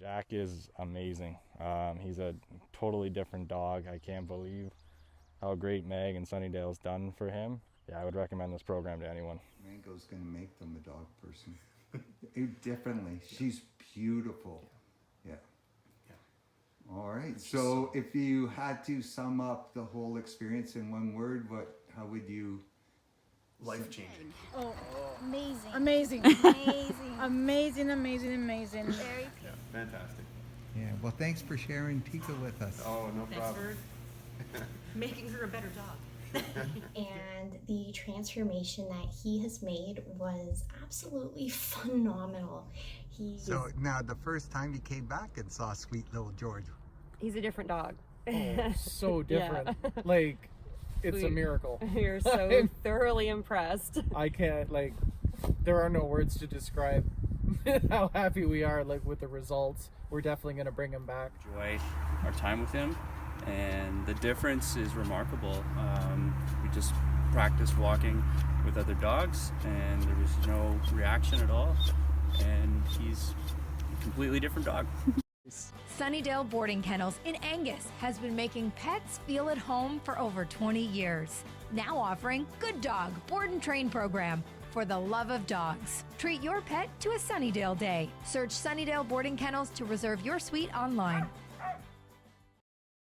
Jack is amazing. He's a totally different dog. I can't believe how great Meg and Sunnydale's done for him. Yeah, I would recommend this program to anyone. Mango's gonna make them a dog person. Differently. She's beautiful. Yeah. All right. So if you had to sum up the whole experience in one word, how would you? Life changing. Oh, Amazing. amazing. Amazing. Amazing, amazing, amazing. Very Yeah, fantastic. Yeah. Well, thanks for sharing Tika with us. Oh, no Thanks problem. for making her a better dog. And the transformation that he has made was absolutely phenomenal. So now the first time you came back and saw sweet little George. He's a different dog. Oh, so different. Like, it's a miracle. You're so thoroughly impressed. I can't, like, there are no words to describe how happy we are, like, with the results. We're definitely going to bring him back. Enjoy our time with him, and the difference is remarkable. We just practiced walking with other dogs, and there was no reaction at all, and he's a completely different dog. Sunnydale Boarding Kennels in Angus has been making pets feel at home for over 20 years. Now offering Good Dog Board and Train program for the love of dogs. Treat your pet to a Sunnydale day. Search Sunnydale Boarding Kennels to reserve your suite online.